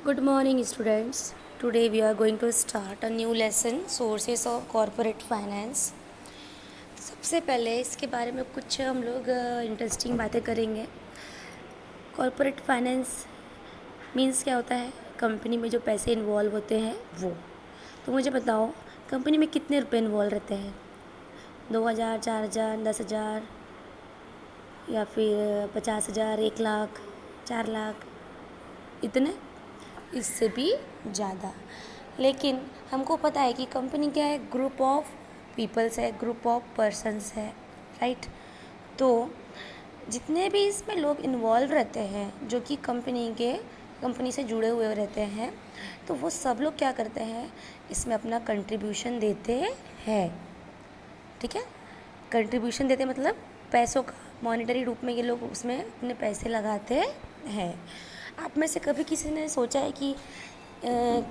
Good morning, students. Today we are going to start a new lesson, Sources of Corporate Finance. सबसे पहले इसके बारे में कुछ हम लोग इंटरेस्टिंग बातें करेंगे. कॉरपोरेट फाइनेंस मीन्स क्या होता है? कंपनी में जो पैसे इन्वॉल्व होते हैं वो. तो मुझे बताओ, कंपनी में कितने रुपए इन्वॉल्व रहते हैं? 2,000, 4,000, 10,000 या फिर 50,000, 1,00,000, 4,00,000, इतने? इससे भी ज़्यादा. लेकिन हमको पता है कि कंपनी क्या है? ग्रुप ऑफ पीपल्स है, ग्रुप ऑफ पर्सन्स है, राइट. तो जितने भी इसमें लोग इन्वॉल्व रहते हैं जो कि कंपनी से जुड़े हुए रहते हैं, तो वो सब लोग क्या करते हैं? इसमें अपना कंट्रीब्यूशन देते हैं. ठीक है, कंट्रीब्यूशन देते मतलब पैसों का मॉनेटरी रूप में ये लोग उसमें अपने पैसे लगाते हैं. आप में से कभी किसी ने सोचा है कि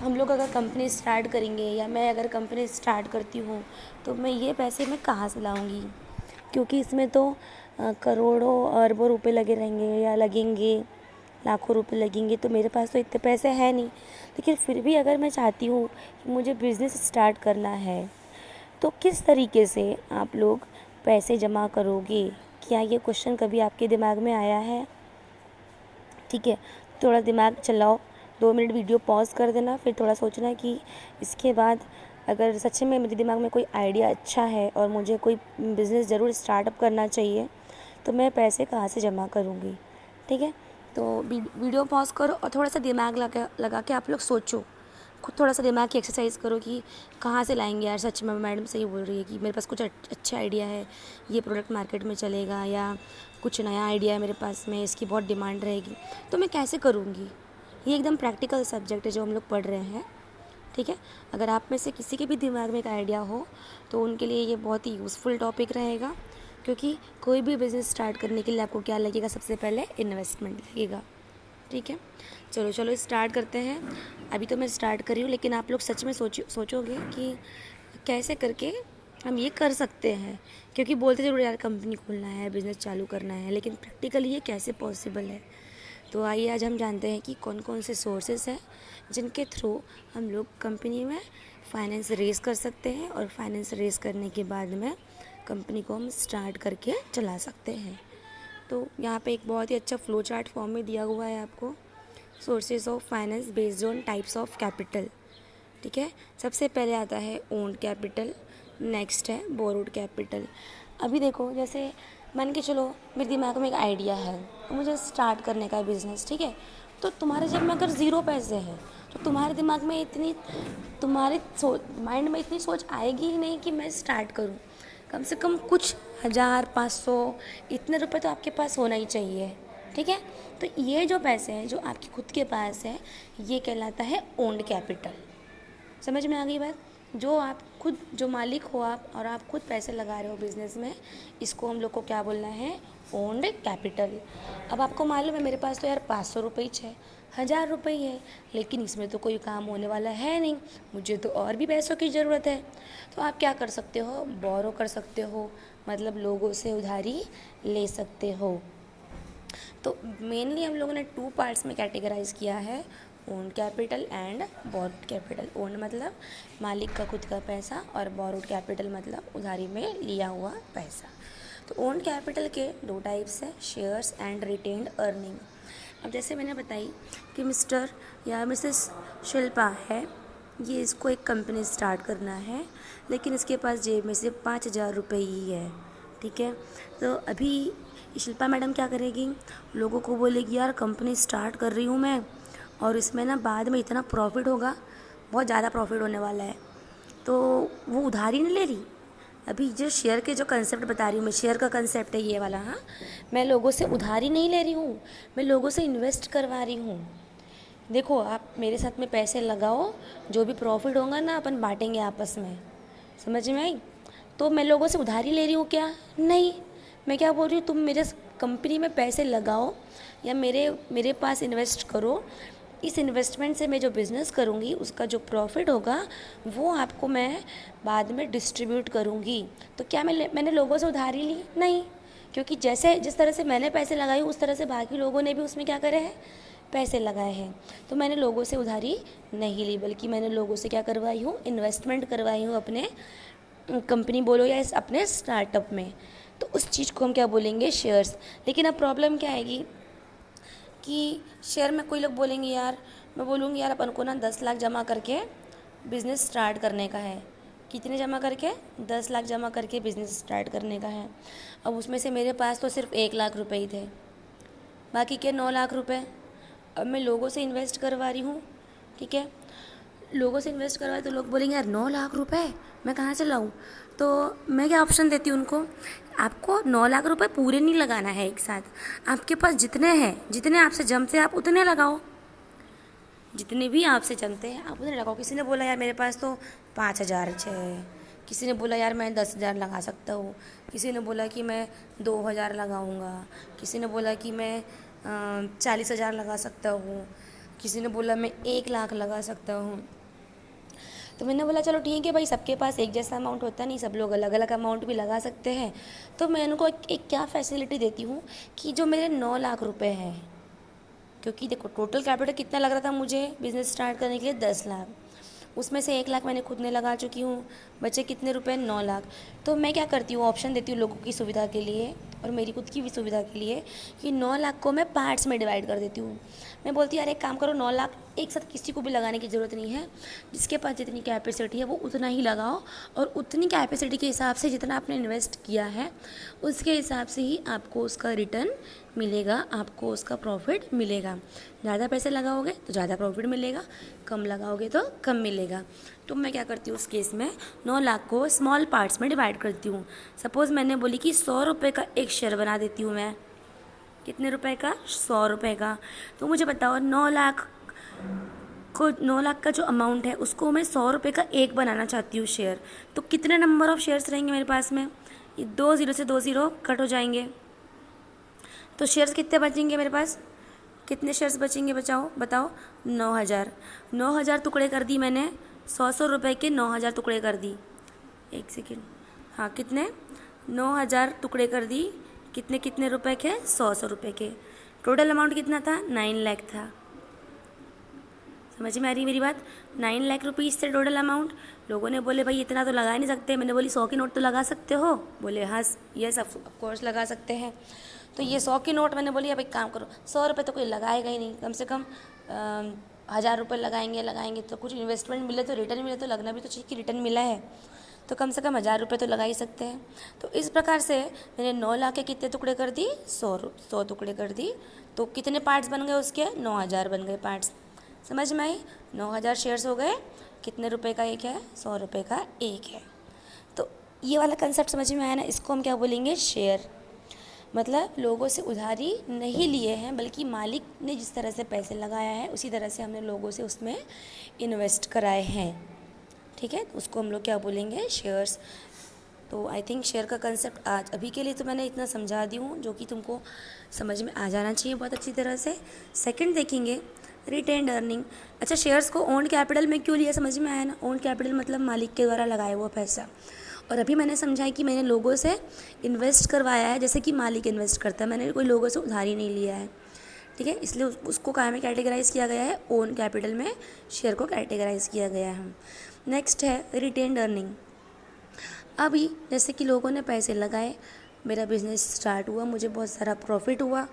हम लोग अगर कंपनी स्टार्ट करेंगे या मैं अगर कंपनी स्टार्ट करती हूँ तो मैं ये पैसे मैं कहाँ से लाऊंगी? क्योंकि इसमें तो करोड़ों अरबों रुपए लगे रहेंगे या लगेंगे, लाखों रुपए लगेंगे. तो मेरे पास तो इतने पैसे हैं नहीं. लेकिन फिर भी अगर मैं चाहती हूँ कि मुझे बिज़नेस स्टार्ट करना है, तो किस तरीके से आप लोग पैसे जमा करोगे? क्या ये क्वेश्चन कभी आपके दिमाग में आया है? ठीक है, थोड़ा दिमाग चलाओ, 2 मिनट वीडियो पॉज कर देना, फिर थोड़ा सोचना कि इसके बाद अगर सच में मेरे दिमाग में कोई आइडिया अच्छा है और मुझे कोई बिज़नेस ज़रूर स्टार्टअप करना चाहिए, तो मैं पैसे कहाँ से जमा करूँगी. ठीक है, तो वीडियो पॉज करो और थोड़ा सा दिमाग लगा के आप लोग सोचो. खुद थोड़ा सा दिमाग की एक्सरसाइज करो कि कहाँ से लाएंगे यार. सच में मैडम सही बोल रही है कि मेरे पास कुछ अच्छा आइडिया है, ये प्रोडक्ट मार्केट में चलेगा, या कुछ नया आइडिया है मेरे पास में, इसकी बहुत डिमांड रहेगी, तो मैं कैसे करूँगी. ये एकदम प्रैक्टिकल सब्जेक्ट है जो हम लोग पढ़ रहे हैं. ठीक है, अगर आप में से किसी के भी दिमाग में एक आइडिया हो तो उनके लिए ये बहुत ही यूज़फुल टॉपिक रहेगा. क्योंकि कोई भी बिज़नेस स्टार्ट करने के लिए आपको क्या लगेगा? सबसे पहले इन्वेस्टमेंट लगेगा. ठीक है, चलो स्टार्ट करते हैं. अभी तो मैं स्टार्ट कर रही हूँ, लेकिन आप लोग सच में सोचोगे कि कैसे करके हम ये कर सकते हैं. क्योंकि बोलते ज़रूर यार कंपनी खोलना है, बिज़नेस चालू करना है, लेकिन प्रैक्टिकली ये कैसे पॉसिबल है. तो आइए आज हम जानते हैं कि कौन कौन से सोर्सेस हैं जिनके थ्रू हम लोग कंपनी में फाइनेंस रेज़ कर सकते हैं, और फाइनेंस रेज़ करने के बाद में कंपनी को हम स्टार्ट करके चला सकते हैं. तो यहाँ पे एक बहुत ही अच्छा फ्लो चार्ट फॉर्म में दिया हुआ है आपको. Sources of finance based on types of capital. ठीक है, सबसे पहले आता है ओन्ड कैपिटल, नेक्स्ट है बोरोड कैपिटल. अभी देखो, जैसे मान के चलो मेरे दिमाग में एक आइडिया है, मुझे स्टार्ट करने का बिज़नेस. ठीक है, तो तुम्हारे जेब में अगर ज़ीरो पैसे हैं तो तुम्हारे दिमाग में तुम्हारे माइंड में इतनी सोच आएगी ही नहीं कि मैं स्टार्ट करूं. कम से कम कुछ 1,000, 500 इतने रुपए तो आपके पास होना ही चाहिए. ठीक है, तो ये जो पैसे हैं जो आपके खुद के पास है, ये कहलाता है ओन्ड कैपिटल. समझ में आ गई बात? जो आप खुद जो मालिक हो आप, और आप खुद पैसे लगा रहे हो बिज़नेस में, इसको हम लोग को क्या बोलना है? Owned capital. अब आपको मालूम है मेरे पास तो यार 500 रुपये ही है, 1,000 रुपये ही है, लेकिन इसमें तो कोई काम होने वाला है नहीं, मुझे तो और भी पैसों की ज़रूरत है. तो आप क्या कर सकते हो? बोरो कर सकते हो, मतलब लोगों से उधारी ले सकते हो. तो मेनली हम लोगों ने 2 पार्ट्स में कैटेगराइज किया है, owned capital and borrowed capital. Owned मतलब मालिक का खुद का पैसा, और बोरोड कैपिटल मतलब उधारी में लिया हुआ पैसा. तो ओन्ड कैपिटल के 2 टाइप्स हैं, शेयर्स एंड रिटेन्ड अर्निंग. अब जैसे मैंने बताई कि मिस्टर या मिसेस शिल्पा है, ये इसको एक कंपनी स्टार्ट करना है, लेकिन इसके पास जेब में से 5,000 रुपये ही है. ठीक है, तो अभी शिल्पा मैडम क्या करेगी? लोगों को बोलेगी यार कंपनी स्टार्ट कर रही हूँ मैं, और इसमें ना बाद में इतना प्रॉफिट होगा, बहुत ज़्यादा प्रॉफिट होने वाला है. तो वो उधारी नहीं ले रही. अभी जो शेयर के जो कंसेप्ट बता रही हूँ मैं, शेयर का कंसेप्ट है ये वाला. हाँ, मैं लोगों से उधारी नहीं ले रही हूँ, मैं लोगों से इन्वेस्ट करवा रही हूँ. देखो, आप मेरे साथ में पैसे लगाओ, जो भी प्रॉफिट होगा ना अपन बांटेंगे आपस में. समझ में आई? तो मैं लोगों से उधारी ले रही हूँ क्या? नहीं. मैं क्या बोल रही हूँ, तुम मेरे कंपनी में पैसे लगाओ या मेरे पास इन्वेस्ट करो. इस इन्वेस्टमेंट से मैं जो बिज़नेस करूँगी उसका जो प्रॉफिट होगा वो आपको मैं बाद में डिस्ट्रीब्यूट करूँगी. तो क्या मैंने लोगों से उधारी ली? नहीं. क्योंकि जिस तरह से मैंने पैसे लगाए उस तरह से बाकी लोगों ने भी उसमें क्या करे हैं? पैसे लगाए हैं। तो मैंने लोगों से उधारी नहीं ली, बल्कि मैंने लोगों से क्या करवाई हूँ, इन्वेस्टमेंट करवाई हूँ अपने कंपनी बोलो या अपने स्टार्टअप में। तो उस चीज़ को हम क्या बोलेंगे, शेयर्स। लेकिन अब प्रॉब्लम क्या आएगी कि शेयर में कोई लोग बोलेंगे यार, मैं बोलूँगी यार अपन को ना 10 लाख जमा करके बिज़नेस स्टार्ट करने का है। कितने जमा करके? 10 लाख जमा करके बिज़नेस स्टार्ट करने का है। अब उसमें से मेरे पास तो सिर्फ 1 लाख रुपए ही थे, बाकी के 9 लाख रुपए अब मैं लोगों से इन्वेस्ट करवा रही हूँ। ठीक है, लोगों से इन्वेस्ट करवाए तो लोग बोलेंगे यार 9 लाख रुपए मैं कहाँ से लाऊँ। तो मैं क्या ऑप्शन देती हूँ उनको, आपको 9 लाख रुपए पूरे नहीं लगाना है एक साथ, आपके पास जितने हैं, जितने आपसे जमते हैं आप उतने लगाओ। जितने भी आपसे जमते हैं आप उतने लगाओ। किसी ने बोला यार मेरे पास तो 5,000 है, किसी ने बोला यार मैं 10,000 लगा सकता हूँ, किसी ने बोला कि मैं 2,000 लगाऊंगा, किसी ने बोला कि मैं 40,000 लगा सकता हूँ, किसी ने बोला मैं 1 लाख लगा सकता हूँ। तो मैंने बोला चलो ठीक है भाई, सबके पास एक जैसा अमाउंट होता नहीं, सब लोग अलग अलग अमाउंट भी लगा सकते हैं। तो मैं उनको एक क्या फैसिलिटी देती हूँ कि जो मेरे 9 लाख रुपए हैं, क्योंकि देखो टोटल कैपिटल कितना लग रहा था मुझे बिज़नेस स्टार्ट करने के लिए, 10 लाख, उसमें से 1 लाख मैंने खुद ने लगा चुकी हूँ, बचे कितने रुपए, 9 लाख। तो मैं क्या करती हूँ, ऑप्शन देती हूँ लोगों की सुविधा के लिए और मेरी खुद की भी सुविधा के लिए कि 9 लाख को मैं पार्ट्स में डिवाइड कर देती हूँ। मैं बोलती हूँ यार एक काम करो, 9 लाख एक साथ किसी को भी लगाने की ज़रूरत नहीं है, जिसके पास जितनी कैपेसिटी है वो उतना ही लगाओ, और उतनी कैपेसिटी के हिसाब से जितना आपने इन्वेस्ट किया है उसके हिसाब से ही आपको उसका रिटर्न मिलेगा, आपको उसका प्रॉफिट मिलेगा। ज़्यादा पैसे लगाओगे तो ज़्यादा प्रॉफिट मिलेगा, कम लगाओगे तो कम मिलेगा। तो मैं क्या करती हूँ उस केस में, 9 लाख को स्मॉल पार्ट्स में डिवाइड करती हूँ। सपोज़ मैंने बोली कि 100 रुपये का एक शेयर बना देती हूँ मैं। कितने रुपए का? 100 रुपये का। तो मुझे बताओ 9 लाख को, 9 लाख का जो अमाउंट है उसको मैं 100 रुपये का एक बनाना चाहती हूँ शेयर। तो कितने नंबर ऑफ़ शेयर्स रहेंगे मेरे पास में? ये 2 ज़ीरो से 2 ज़ीरो कट हो जाएंगे। तो शेयर्स कितने बचेंगे मेरे पास? कितने शेयर्स बचेंगे बताओ? 9,000। 9,000 टुकड़े कर दी मैंने, 100 रुपये के 9,000 टुकड़े कर दी। एक सेकेंड, हाँ कितने? 9,000 टुकड़े कर दी। कितने कितने रुपए के? 100 रुपये के। टोटल अमाउंट कितना था? 9 लाख था। समझ में आ रही मेरी बात? 9 लाख रुपीज़ से टोटल अमाउंट। लोगों ने बोले भाई इतना तो लगा नहीं सकते। मैंने बोली 100 की नोट तो लगा सकते हो? बोले हाँ यस ऑफ कोर्स लगा सकते हैं। तो ये 100 की नोट मैंने बोली अब एक काम करो, 100 रुपये तो कोई लगाएगा ही नहीं, कम से कम 1,000 रुपये लगाएंगे तो कुछ इन्वेस्टमेंट मिले तो रिटर्न मिले, तो लगना भी तो चाहिए कि रिटर्न मिला है, तो कम से कम 1,000 रुपये तो लगा ही सकते हैं। तो इस प्रकार से मैंने 9 लाख के कितने टुकड़े कर दी? 100 टुकड़े कर दी। तो कितने पार्ट्स बन गए उसके? 9,000 बन गए पार्ट्स। समझ में आई? 9,000 शेयर्स हो गए। कितने रुपए का एक है? 100 रुपये का एक है। तो ये वाला कंसेप्ट समझ में आया ना? इसको हम क्या बोलेंगे? शेयर। मतलब लोगों से उधारी नहीं लिए हैं, बल्कि मालिक ने जिस तरह से पैसे लगाया है उसी तरह से हमने लोगों से उसमें इन्वेस्ट कराए हैं। ठीक है, उसको हम लोग क्या बोलेंगे? शेयर्स। तो आई थिंक शेयर का कंसेप्ट आज अभी के लिए तो मैंने इतना समझा दी हूँ जो कि तुमको समझ में आ जाना चाहिए बहुत अच्छी तरह से। सेकंड देखेंगे रिटेन्ड अर्निंग। अच्छा, शेयर्स को ओन्ड कैपिटल में क्यों लिया? समझ में आया ना? ओन्ड कैपिटल मतलब मालिक के द्वारा लगाया हुआ पैसा। और अभी मैंने समझा है कि मैंने लोगों से इन्वेस्ट करवाया है, जैसे कि मालिक इन्वेस्ट करता है, मैंने कोई लोगों से उधारी नहीं लिया है। ठीक है, इसलिए उसको कहाँ में कैटेगराइज़ किया गया है? ओन कैपिटल में शेयर को कैटेगराइज़ किया गया है। नेक्स्ट है रिटेन्ड अर्निंग। अभी जैसे कि लोगों ने पैसे लगाए, मेरा बिज़नेस स्टार्ट हुआ, मुझे बहुत सारा प्रॉफिट हुआ।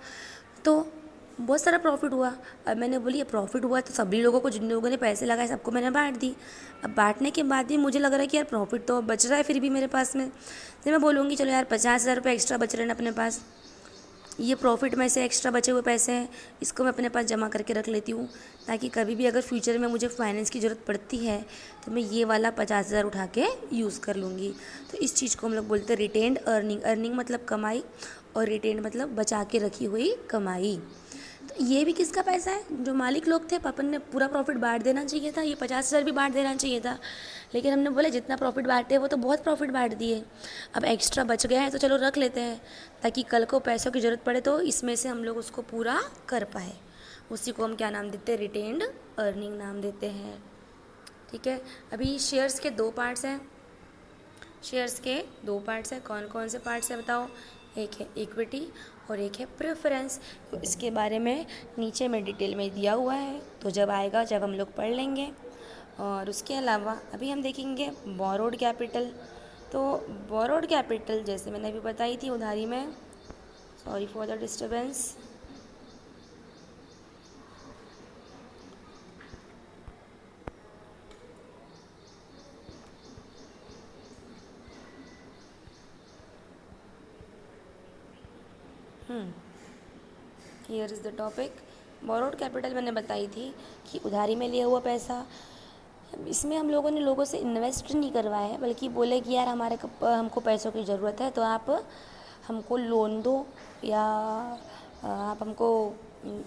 तो बहुत सारा प्रॉफिट हुआ। अब मैंने बोली ये प्रॉफिट हुआ तो सभी लोगों को, जिन लोगों ने पैसे लगाए सबको मैंने बांट दी। अब बांटने के बाद भी मुझे लग रहा है कि यार प्रॉफिट तो बच रहा है फिर भी मेरे पास में। तो मैं बोलूँगी चलो यार 50,000 रुपये एक्स्ट्रा बच रहे हैं अपने पास, ये प्रॉफिट में से एक्स्ट्रा बचे हुए पैसे हैं, इसको मैं अपने पास जमा करके रख लेती हूँ, ताकि कभी भी अगर फ्यूचर में मुझे फाइनेंस की ज़रूरत पड़ती है तो मैं ये वाला 50,000 उठा के यूज़ कर लूँगी। तो इस चीज़ को हम लोग बोलते हैं रिटेन्ड अर्निंग। अर्निंग मतलब कमाई और रिटेन्ड मतलब बचा के रखी हुई कमाई। तो ये भी किसका पैसा है? जो मालिक लोग थे, पापन ने पूरा प्रॉफिट बांट देना चाहिए था, ये 50,000 भी बांट देना चाहिए था, लेकिन हमने बोले जितना प्रॉफिट बांटे वो तो बहुत प्रॉफिट बांट दिए, अब एक्स्ट्रा बच गया है तो चलो रख लेते हैं, ताकि कल को पैसों की ज़रूरत पड़े तो इसमें से हम लोग उसको पूरा कर पाए। उसी को हम क्या नाम देते हैं? रिटेन्ड अर्निंग नाम देते हैं। ठीक है, अभी शेयर्स के 2 पार्ट्स हैं। शेयर्स के 2 पार्ट्स हैं। कौन कौन से पार्ट्स हैं बताओ? एक है इक्विटी और एक है प्रेफरेंस। तो इसके बारे में नीचे में डिटेल में दिया हुआ है, तो जब आएगा जब हम लोग पढ़ लेंगे। और उसके अलावा अभी हम देखेंगे बोरोड कैपिटल। तो बोरोड कैपिटल जैसे मैंने अभी बताई थी उधारी में, sorry for the disturbance. Here is the topic. Borrowed capital मैंने बताई थी कि उधारी में लिया हुआ पैसा। इसमें हम लोगों ने लोगों से इन्वेस्ट नहीं करवाया है, बल्कि बोले कि यार हमको पैसों की ज़रूरत है, तो आप हमको लोन दो, या आप हमको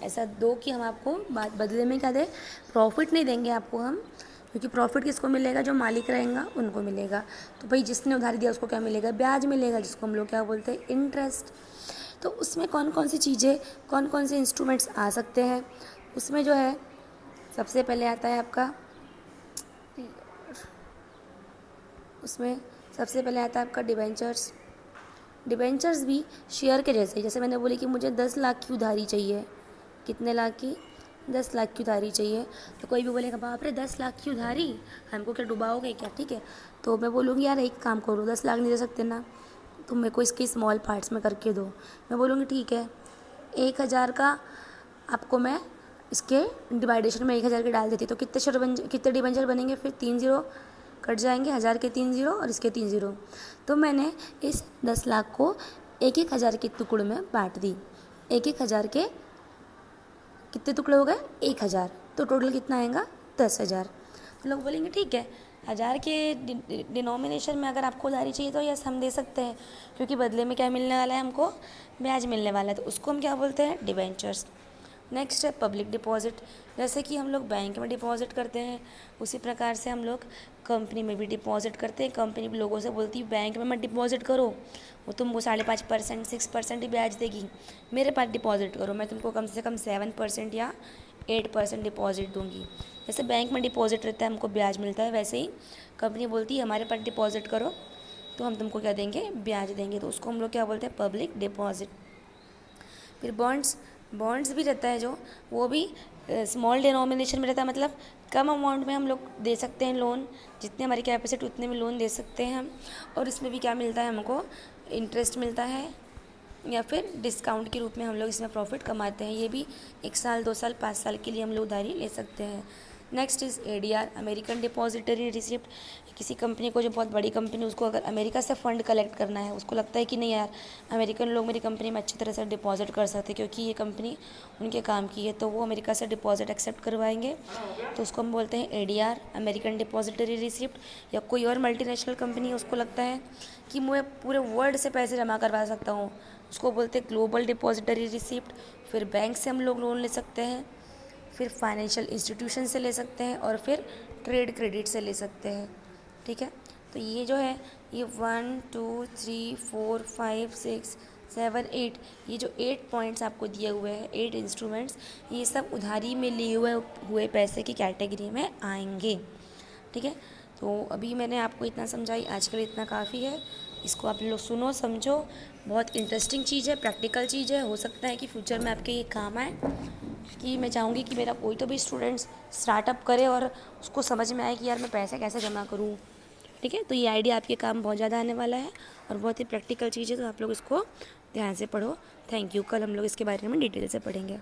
ऐसा दो कि हम आपको बदले में क्या दें, प्रॉफिट नहीं देंगे आपको हम, क्योंकि प्रॉफिट किसको मिलेगा, जो मालिक रहेगा उनको मिलेगा। तो भाई जिसने उधारी दिया उसको क्या मिलेगा, ब्याज मिलेगा, जिसको हम लोग क्या बोलते हैं, इंटरेस्ट। तो उसमें कौन कौन सी चीज़ें, कौन कौन से इंस्ट्रूमेंट्स आ सकते हैं, उसमें जो है सबसे पहले आता है आपका, उसमें सबसे पहले आता है आपका डिबेंचर्स। डिबेंचर्स भी शेयर के जैसे मैंने बोली कि मुझे 10 लाख की उधारी चाहिए। कितने लाख की, 10 लाख की उधारी चाहिए। तो कोई भी बोलेगा बाप रे 10 लाख की उधारी, हमको क्या डुबाओगे क्या, ठीक है। तो मैं बोलूँगी यार एक काम करो, 10 लाख नहीं दे सकते ना, तुम मेरे को इसके स्मॉल पार्ट्स में करके दो। मैं बोलूँगी ठीक है, 1,000 का आपको मैं इसके डिवाइडेशन में 1,000 के डाल देती, तो कितने डिबेंचर बनेंगे, फिर 3 ज़ीरो कट जाएंगे, 1,000 के 3 ज़ीरो और इसके 3 ज़ीरो। तो मैंने इस 10 लाख को 1,000 के टुकड़े में बांट दी। 1,000 के कितने टुकड़े हो गए, 1,000, तो टोटल कितना आएगा, 10,000। तो लोग बोलेंगे ठीक है, 1,000 के डिनोमिनेशन में अगर आपको उधारी चाहिए तो यस हम दे सकते हैं, क्योंकि बदले में क्या मिलने वाला है, हमको ब्याज मिलने वाला है। तो उसको हम क्या बोलते हैं, डिबेंचर्स। नेक्स्ट है पब्लिक डिपॉजिट। जैसे कि हम लोग बैंक में डिपॉजिट करते हैं, उसी प्रकार से हम लोग कंपनी में भी डिपॉजिट करते हैं। कंपनी भी लोगों से बोलती है बैंक में मत डिपॉजिट करो, वो तुमको 5.5% 6% ही ब्याज देगी, मेरे पास डिपॉजिट करो, मैं तुमको कम से कम 7% या 8% डिपॉजिट दूंगी। जैसे बैंक में डिपॉजिट रहता है हमको ब्याज मिलता है, वैसे ही कंपनी बोलती है हमारे पास डिपॉजिट करो तो हम तुमको क्या देंगे, ब्याज देंगे। तो उसको हम लोग क्या बोलते हैं, पब्लिक डिपॉजिट। फिर बॉन्ड्स भी रहता है जो, वो भी स्मॉल डिनोमिनेशन में रहता है, मतलब कम अमाउंट में हम लोग दे सकते हैं लोन, जितने हमारी कैपेसिटी उतने में लोन दे सकते हैं हम। और इसमें भी क्या मिलता है, हमको इंटरेस्ट मिलता है, या फिर डिस्काउंट के रूप में हम लोग इसमें प्रॉफिट कमाते हैं। ये भी 1 साल 2 साल 5 साल के लिए हम लोग उधारी ले सकते हैं। Next is ADR, American depository receipt. किसी कंपनी को, जो बहुत बड़ी कंपनी, उसको अगर अमेरिका से फ़ंड कलेक्ट करना है, उसको लगता है कि नहीं यार अमेरिकन लोग मेरी कंपनी में अच्छी तरह से डिपॉजिट कर सकते हैं क्योंकि ये कंपनी उनके काम की है, तो वो अमेरिका से डिपॉजिट एक्सेप्ट करवाएंगे, तो उसको हम बोलते हैं ADR, अमेरिकन डिपॉजिटरी रिसिप्ट। या कोई और मल्टीनेशनल कंपनी है, उसको लगता है कि मैं पूरे वर्ल्ड से पैसे जमा करवा सकता हूँ, उसको बोलते हैं ग्लोबल डिपॉजिटरी रिसिप्ट। फिर बैंक से हम लोग लोन ले सकते हैं, फिर फाइनेंशियल इंस्टीट्यूशन से ले सकते हैं, और फिर ट्रेड क्रेडिट से ले सकते हैं, ठीक है। तो ये जो है, ये 1 2 3 4 5 6 7 8, ये जो 8 पॉइंट्स आपको दिए हुए हैं, 8 इंस्ट्रूमेंट्स, ये सब उधारी में लिए हुए पैसे की कैटेगरी में आएंगे, ठीक है। तो अभी मैंने आपको इतना समझाई, आज के लिए इतना काफ़ी है। इसको आप लोग सुनो समझो, बहुत इंटरेस्टिंग चीज़ है, प्रैक्टिकल चीज़ है, हो सकता है कि फ्यूचर में आपके ये काम आए। कि मैं चाहूँगी कि मेरा कोई तो भी स्टूडेंट्स स्टार्टअप करे और उसको समझ में आए कि यार मैं पैसे कैसे जमा करूँ, ठीक है। तो ये आइडिया आपके काम बहुत ज़्यादा आने वाला है और बहुत ही प्रैक्टिकल चीज़ है, तो आप लोग इसको ध्यान से पढ़ो। Thank you. कल हम लोग इसके बारे में डिटेल से पढ़ेंगे।